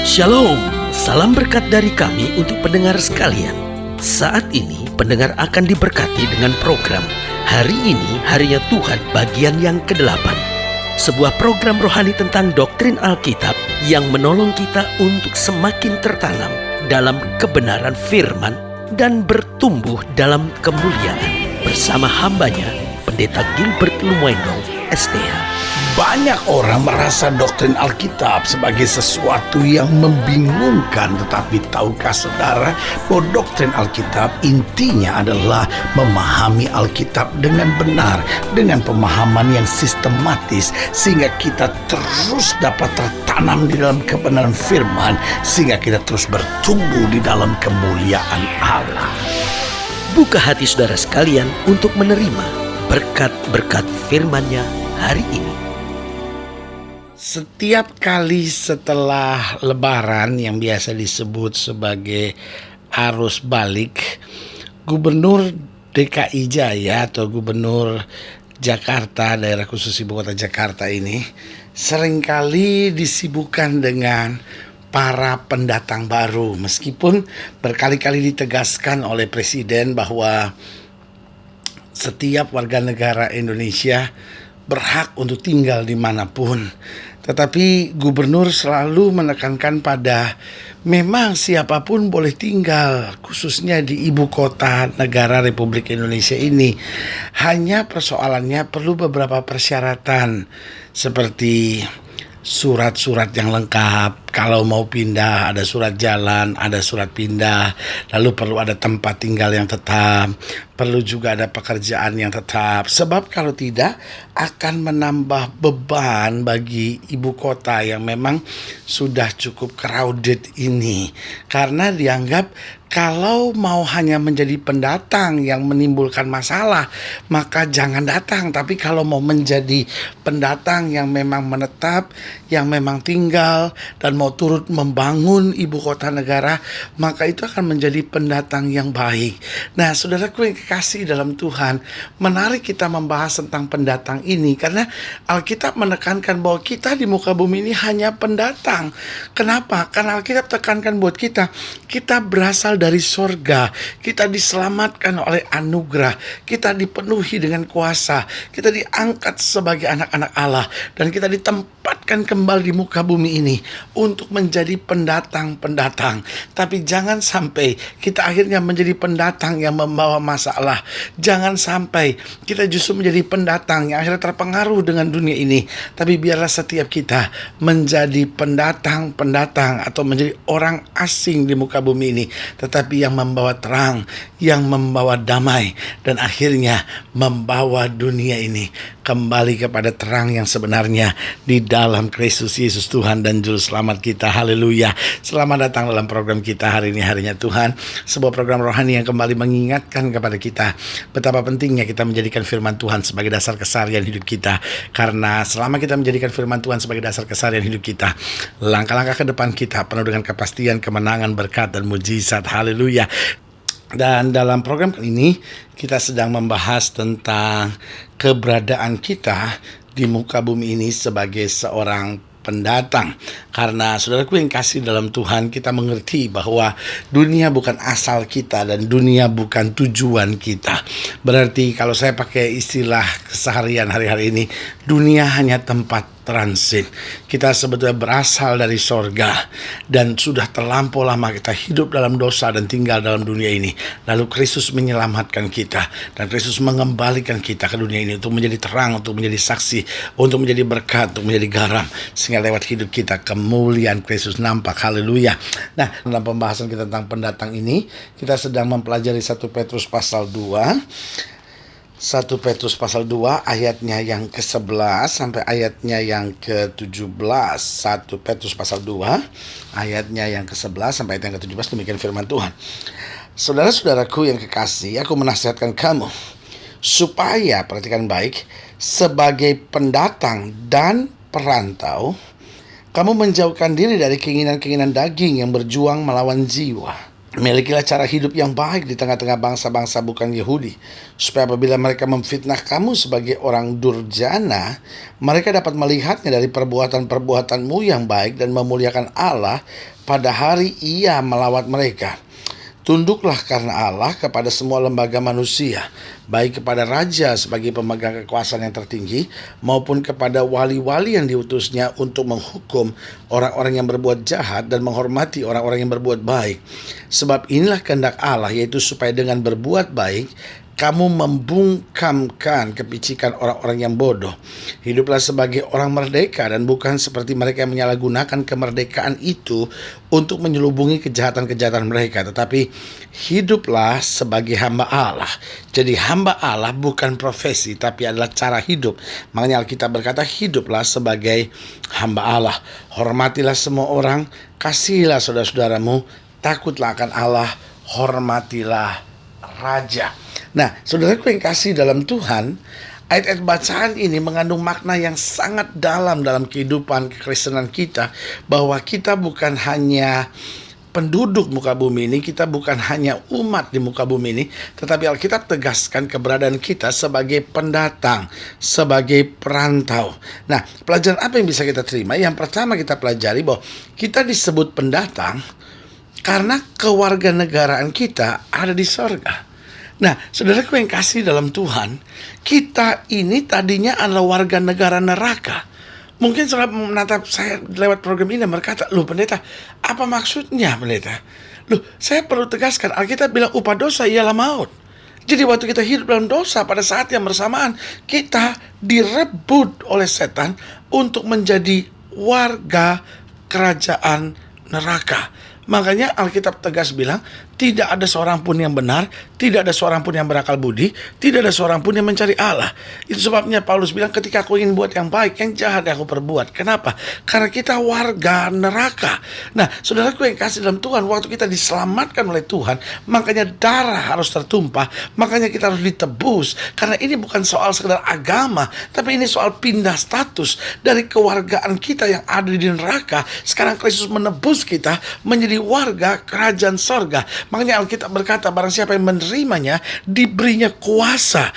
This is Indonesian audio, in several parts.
Shalom, salam berkat dari kami untuk pendengar sekalian. Saat ini pendengar akan diberkati dengan program Hari Ini Harinya Tuhan bagian yang ke-8. Sebuah program rohani tentang doktrin Alkitab yang menolong kita untuk semakin tertanam dalam kebenaran firman dan bertumbuh dalam kemuliaan. Bersama hambanya, Pendeta Gilbert Lumwendong, STH. Banyak orang merasa doktrin Alkitab sebagai sesuatu yang membingungkan. Tetapi tahukah saudara bahwa doktrin Alkitab intinya adalah memahami Alkitab dengan benar, dengan pemahaman yang sistematis, sehingga kita terus dapat tertanam di dalam kebenaran firman, sehingga kita terus bertumbuh di dalam kemuliaan Allah. Buka hati saudara sekalian untuk menerima berkat-berkat firman-Nya hari ini. Setiap kali setelah Lebaran yang biasa disebut sebagai arus balik, Gubernur DKI Jaya atau Gubernur Jakarta, daerah khusus Ibu Kota Jakarta ini seringkali disibukkan dengan para pendatang baru. Meskipun berkali-kali ditegaskan oleh Presiden bahwa setiap warga negara Indonesia berhak untuk tinggal dimanapun. Tetapi gubernur selalu menekankan pada memang siapapun boleh tinggal, khususnya di ibu kota negara Republik Indonesia ini. Hanya persoalannya perlu beberapa persyaratan seperti surat-surat yang lengkap. Kalau mau pindah ada surat jalan, ada surat pindah. Lalu perlu ada tempat tinggal yang tetap. Perlu juga ada pekerjaan yang tetap. Sebab kalau tidak akan menambah beban bagi ibu kota yang memang sudah cukup crowded ini. Karena dianggap kalau mau hanya menjadi pendatang yang menimbulkan masalah, maka jangan datang. Tapi kalau mau menjadi pendatang yang memang menetap, yang memang tinggal, dan mau turut membangun ibu kota negara, maka itu akan menjadi pendatang yang baik. Nah, saudaraku yang kekasih dalam Tuhan, menarik kita membahas tentang pendatang ini, karena Alkitab menekankan bahwa kita di muka bumi ini hanya pendatang. Kenapa? Karena Alkitab tekankan buat kita berasal dari sorga, kita diselamatkan oleh anugerah, kita dipenuhi dengan kuasa, kita diangkat sebagai anak-anak Allah, dan kita ditempatkan kembali di muka bumi ini untuk menjadi pendatang-pendatang. Tapi jangan sampai kita akhirnya menjadi pendatang yang membawa masalah. Jangan sampai kita justru menjadi pendatang yang akhirnya terpengaruh dengan dunia ini. Tapi biarlah setiap kita menjadi pendatang-pendatang atau menjadi orang asing di muka bumi ini, tetapi yang membawa terang, yang membawa damai, dan akhirnya membawa dunia ini kembali kepada terang yang sebenarnya di dalam Kristus Yesus Tuhan dan Juru Selamat kita. Haleluya. Selamat datang dalam program kita Hari Ini Harinya Tuhan, sebuah program rohani yang kembali mengingatkan kepada kita betapa pentingnya kita menjadikan firman Tuhan sebagai dasar keseharian hidup kita. Karena selama kita menjadikan firman Tuhan sebagai dasar keseharian hidup kita, langkah-langkah ke depan kita penuh dengan kepastian, kemenangan, berkat, dan mujizat. Haleluya. Dan dalam program kali ini kita sedang membahas tentang keberadaan kita di muka bumi ini sebagai seorang pendatang. Karena saudaraku yang kasih dalam Tuhan, kita mengerti bahwa dunia bukan asal kita dan dunia bukan tujuan kita. Berarti kalau saya pakai istilah keseharian hari-hari ini, dunia hanya tempat transit. Kita sebetulnya berasal dari sorga, dan sudah terlampau lama kita hidup dalam dosa dan tinggal dalam dunia ini. Lalu Kristus menyelamatkan kita, dan Kristus mengembalikan kita ke dunia ini untuk menjadi terang, untuk menjadi saksi, untuk menjadi berkat, untuk menjadi garam, sehingga lewat hidup kita kemuliaan Kristus nampak. Haleluya. Nah, dalam pembahasan kita tentang pendatang ini, kita sedang mempelajari 1 Petrus pasal 2. 1 Petrus pasal 2 ayatnya yang ke-11 sampai ayatnya yang ke-17. 1 Petrus pasal 2 ayatnya yang ke-11 sampai ayat yang ke-17. Demikian firman Tuhan. Saudara-saudaraku yang kekasih, aku menasihatkan kamu supaya, perhatikan baik, sebagai pendatang dan perantau, kamu menjauhkan diri dari keinginan-keinginan daging yang berjuang melawan jiwa. Milikilah cara hidup yang baik di tengah-tengah bangsa-bangsa bukan Yahudi, supaya apabila mereka memfitnah kamu sebagai orang durjana, mereka dapat melihatnya dari perbuatan-perbuatanmu yang baik dan memuliakan Allah pada hari Ia melawat mereka. Tunduklah karena Allah kepada semua lembaga manusia, baik kepada raja sebagai pemegang kekuasaan yang tertinggi, maupun kepada wali-wali yang diutusnya untuk menghukum orang-orang yang berbuat jahat dan menghormati orang-orang yang berbuat baik. Sebab inilah kehendak Allah, yaitu supaya dengan berbuat baik kamu membungkamkan kepicikan orang-orang yang bodoh. Hiduplah sebagai orang merdeka dan bukan seperti mereka yang menyalahgunakan kemerdekaan itu untuk menyelubungi kejahatan-kejahatan mereka, tetapi hiduplah sebagai hamba Allah. Jadi hamba Allah bukan profesi, tapi adalah cara hidup. Makanya Alkitab berkata, hiduplah sebagai hamba Allah. Hormatilah semua orang, kasihilah saudara-saudaramu, takutlah akan Allah, hormatilah raja. Nah, saudaraku yang kasih dalam Tuhan, ayat-ayat bacaan ini mengandung makna yang sangat dalam kehidupan kekristenan kita, bahwa kita bukan hanya penduduk muka bumi ini, kita bukan hanya umat di muka bumi ini, tetapi Alkitab tegaskan keberadaan kita sebagai pendatang, sebagai perantau. Nah, pelajaran apa yang bisa kita terima? Yang pertama kita pelajari bahwa kita disebut pendatang karena kewarganegaraan kita ada di sorga. Nah, saudaraku yang kasih dalam Tuhan, kita ini tadinya adalah warga negara neraka. Mungkin saudara menatap saya lewat program ini dan berkata, loh pendeta, apa maksudnya pendeta? Loh, saya perlu tegaskan, Alkitab bilang upah dosa ialah maut. Jadi waktu kita hidup dalam dosa, pada saat yang bersamaan, kita direbut oleh setan untuk menjadi warga kerajaan neraka. Makanya Alkitab tegas bilang, tidak ada seorang pun yang benar, tidak ada seorang pun yang berakal budi, tidak ada seorang pun yang mencari Allah. Itu sebabnya Paulus bilang, ketika aku ingin buat yang baik, yang jahat aku perbuat. Kenapa? Karena kita warga neraka. Nah, saudaraku yang kasih dalam Tuhan, waktu kita diselamatkan oleh Tuhan, makanya darah harus tertumpah, makanya kita harus ditebus. Karena ini bukan soal sekedar agama, tapi ini soal pindah status dari kewargaan kita yang ada di neraka. Sekarang Kristus menebus kita menjadi warga kerajaan sorga. Makanya Alkitab berkata, barang siapa yang menerimanya, diberikannya kuasa.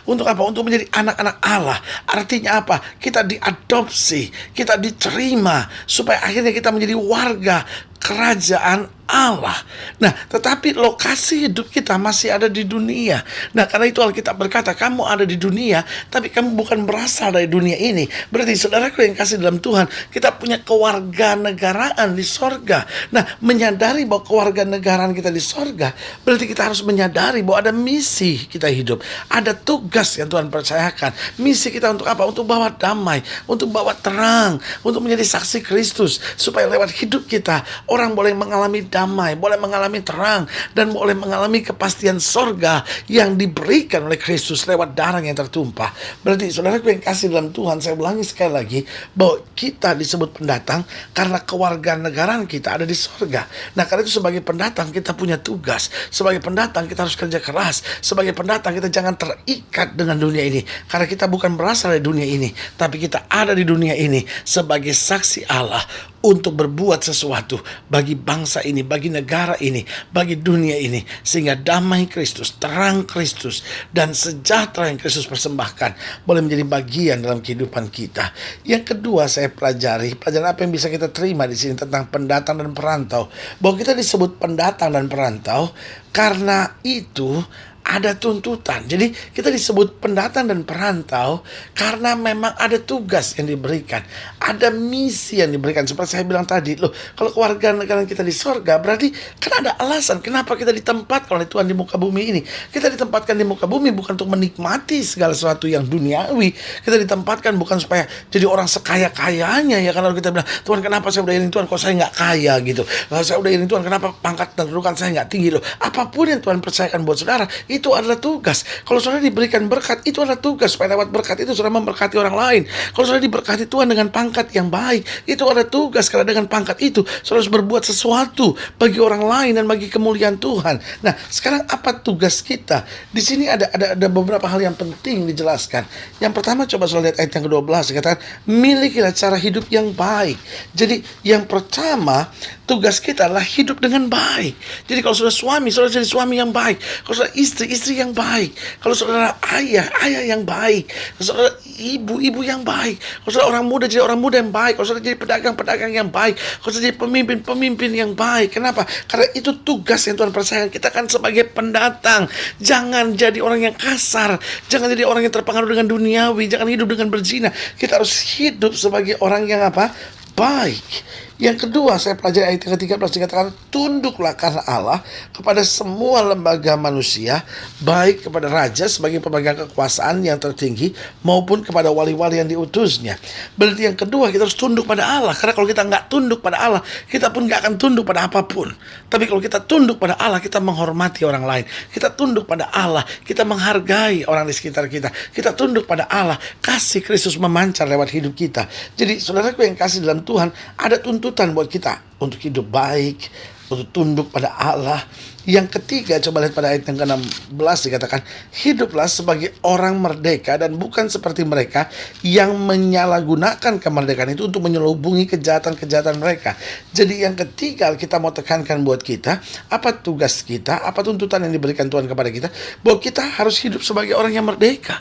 Untuk apa? Untuk menjadi anak-anak Allah. Artinya apa? Kita diadopsi, kita diterima, supaya akhirnya kita menjadi warga kerajaan Allah. Nah, tetapi lokasi hidup kita masih ada di dunia. Nah, karena itu Alkitab berkata, kamu ada di dunia, tapi kamu bukan berasal dari dunia ini. Berarti saudaraku yang kasih dalam Tuhan, kita punya kewarganegaraan di sorga. Nah, menyadari bahwa kewarganegaraan kita di sorga, berarti kita harus menyadari bahwa ada misi kita hidup. Ada tugas yang Tuhan percayakan. Misi kita untuk apa? Untuk bawa damai, untuk bawa terang, untuk menjadi saksi Kristus, supaya lewat hidup kita orang boleh mengalami damai, boleh mengalami terang, dan boleh mengalami kepastian sorga yang diberikan oleh Kristus lewat darah yang tertumpah. Berarti saudaraku yang kasih dalam Tuhan, saya ulangi sekali lagi, bahwa kita disebut pendatang karena kewarganegaraan kita ada di sorga. Nah, karena itu sebagai pendatang kita punya tugas. Sebagai pendatang kita harus kerja keras. Sebagai pendatang kita jangan terikat dengan dunia ini, karena kita bukan berasal dari dunia ini, tapi kita ada di dunia ini sebagai saksi Allah untuk berbuat sesuatu bagi bangsa ini, bagi negara ini, bagi dunia ini, sehingga damai Kristus, terang Kristus, dan sejahtera yang Kristus persembahkan boleh menjadi bagian dalam kehidupan kita. Yang kedua saya pelajari, pelajaran apa yang bisa kita terima di sini tentang pendatang dan perantau, bahwa kita disebut pendatang dan perantau karena itu ada tuntutan. Jadi kita disebut pendatang dan perantau karena memang ada tugas yang diberikan, ada misi yang diberikan. Seperti saya bilang tadi, loh, kalau kewarganegaraan kita di sorga, berarti kan ada alasan kenapa kita ditempatkan oleh Tuhan di muka bumi ini. Kita ditempatkan di muka bumi bukan untuk menikmati segala sesuatu yang duniawi. Kita ditempatkan bukan supaya jadi orang sekaya-kayanya, ya. Kalau kita bilang, Tuhan kenapa saya udah ini, Tuhan kok saya nggak kaya gitu. Kalau saya udah ini, Tuhan kenapa pangkat dan kedudukan saya nggak tinggi, loh. Apapun yang Tuhan percayakan buat saudara, itu adalah tugas. Kalau saudara diberikan berkat, itu adalah tugas. Supaya lewat berkat itu saudara memberkati orang lain. Kalau saudara diberkati Tuhan dengan pangkat yang baik, itu adalah tugas. Karena dengan pangkat itu saudara harus berbuat sesuatu bagi orang lain dan bagi kemuliaan Tuhan. Nah, sekarang apa tugas kita? Di sini ada beberapa hal yang penting dijelaskan. Yang pertama, coba saudara lihat ayat yang ke-12, dikatakan milikilah cara hidup yang baik. Jadi yang pertama, tugas kita adalah hidup dengan baik. Jadi kalau saudara suami, saudara jadi suami yang baik. Kalau saudara istri, istri yang baik. Kalau saudara ayah, ayah yang baik. Kalau saudara ibu, ibu yang baik. Kalau saudara orang muda, jadi orang muda yang baik. Kalau saudara jadi pedagang, pedagang yang baik. Kalau saudara jadi pemimpin, pemimpin yang baik. Kenapa? Karena itu tugas yang Tuhan percayakan. Kita kan sebagai pendatang. Jangan jadi orang yang kasar. Jangan jadi orang yang terpengaruh dengan duniawi. Jangan hidup dengan berzina. Kita harus hidup sebagai orang yang apa? Baik. Yang kedua, saya pelajari ayat ke-13 dikatakan tunduklah karena Allah kepada semua lembaga manusia, baik kepada raja sebagai pemegang kekuasaan yang tertinggi maupun kepada wali-wali yang diutusnya. Berarti yang kedua, kita harus tunduk pada Allah. Karena kalau kita nggak tunduk pada Allah, kita pun nggak akan tunduk pada apapun. Tapi kalau kita tunduk pada Allah, kita menghormati orang lain. Kita tunduk pada Allah, kita menghargai orang di sekitar kita. Kita tunduk pada Allah, kasih Kristus memancar lewat hidup kita. Jadi saudaraku yang kasih dalam Tuhan, ada tuntutan buat kita untuk hidup baik, untuk tunduk pada Allah. Yang ketiga, coba lihat pada ayat yang ke-16 dikatakan hiduplah sebagai orang merdeka dan bukan seperti mereka yang menyalahgunakan kemerdekaan itu untuk menyelubungi kejahatan-kejahatan mereka. Jadi yang ketiga, kita mau tekankan buat kita, apa tugas kita, apa tuntutan yang diberikan Tuhan kepada kita, bahwa kita harus hidup sebagai orang yang merdeka.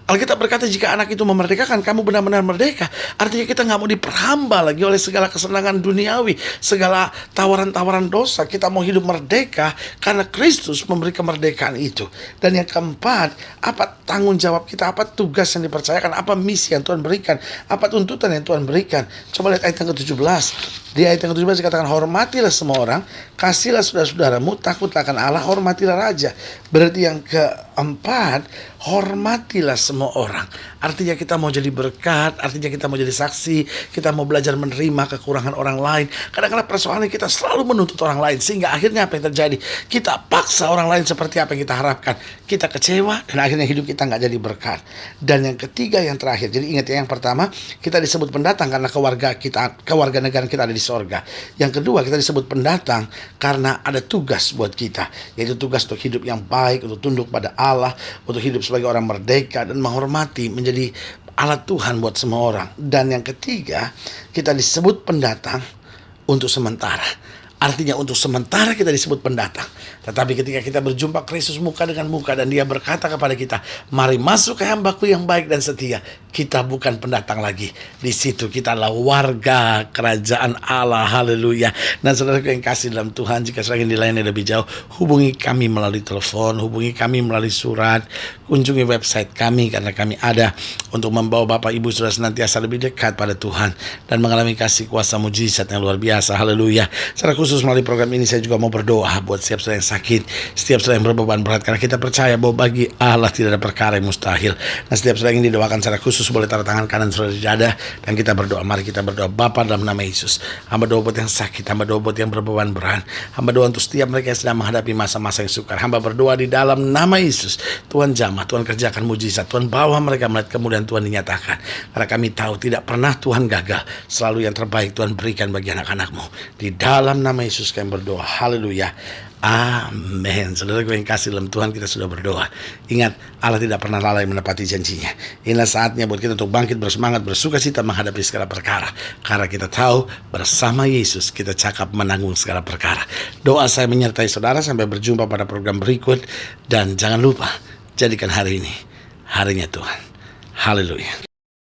Alkitab berkata jika anak itu memerdekakan, kamu benar-benar merdeka. Artinya kita nggak mau diperhamba lagi oleh segala kesenangan duniawi, segala tawaran-tawaran dosa. Kita mau hidup merdeka karena Kristus memberi kemerdekaan itu. Dan yang keempat, apa tanggung jawab kita, apa tugas yang dipercayakan, apa misi yang Tuhan berikan, apa tuntutan yang Tuhan berikan. Coba lihat ayat yang ke-17. Di ayat yang ke-17 dikatakan hormatilah semua orang, kasihlah saudara-saudaramu, takutlah akan Allah, hormatilah raja. Berarti yang keempat, hormatilah semua orang. Artinya kita mau jadi berkat, artinya kita mau jadi saksi, kita mau belajar menerima kekurangan orang lain. Kadang-kadang persoalannya kita selalu menuntut orang lain, sehingga akhirnya apa yang terjadi? Kita paksa orang lain seperti apa yang kita harapkan. Kita kecewa dan akhirnya hidup kita nggak jadi berkat. Dan yang ketiga, yang terakhir, jadi ingat ya, yang pertama kita disebut pendatang karena kewarga negara kita ada di sorga. Yang kedua, kita disebut pendatang karena ada tugas buat kita, yaitu tugas untuk hidup yang baik, untuk tunduk pada Allah, untuk hidup sebagai orang merdeka dan menghormati, menjadi alat Tuhan buat semua orang. Dan yang ketiga, kita disebut pendatang untuk sementara. Artinya untuk sementara kita disebut pendatang. Tetapi ketika kita berjumpa Kristus muka dengan muka dan dia berkata kepada kita, mari masuk ke hambaku yang baik dan setia. Kita bukan pendatang lagi. Di situ kita adalah warga kerajaan Allah. Haleluya. Dan saudara yang kasih dalam Tuhan, jika saudara ingin dilayani lebih jauh, hubungi kami melalui telepon, hubungi kami melalui surat, kunjungi website kami karena kami ada untuk membawa Bapak Ibu saudara senantiasa lebih dekat pada Tuhan dan mengalami kasih kuasa mujizat yang luar biasa. Haleluya. Secara khusus melalui program ini saya juga mau berdoa buat setiap saudara yang sakit, setiap saudara yang berbeban berat, karena kita percaya bahwa bagi Allah tidak ada perkara yang mustahil. Nah, setiap saudara yang didoakan secara khusus boleh taruh tangan kanan saudara di dada dan kita berdoa. Mari kita berdoa. Bapa, dalam nama Yesus, hamba doa buat yang sakit, hamba doa buat yang berbeban berat, hamba doa untuk setiap mereka yang sedang menghadapi masa-masa yang sukar. Hamba berdoa di dalam nama Yesus, Tuhan jamah, Tuhan kerjakan mujizat, Tuhan bawa mereka melihat kemuliaan Tuhan dinyatakan. Karena kami tahu tidak pernah Tuhan gagal, selalu yang terbaik Tuhan berikan bagi anak-anak-Mu. Di dalam nama Yesus kami berdoa. Haleluya. Amin. Saudara gue yang kasih dalam Tuhan, kita sudah berdoa. Ingat, Allah tidak pernah lalai menepati janjinya. Inilah saatnya buat kita untuk bangkit bersemangat, bersuka cita menghadapi segala perkara. Karena kita tahu bersama Yesus kita cakap menanggung segala perkara. Doa saya menyertai saudara sampai berjumpa pada program berikut. Dan jangan lupa, jadikan hari ini harinya Tuhan. Haleluya.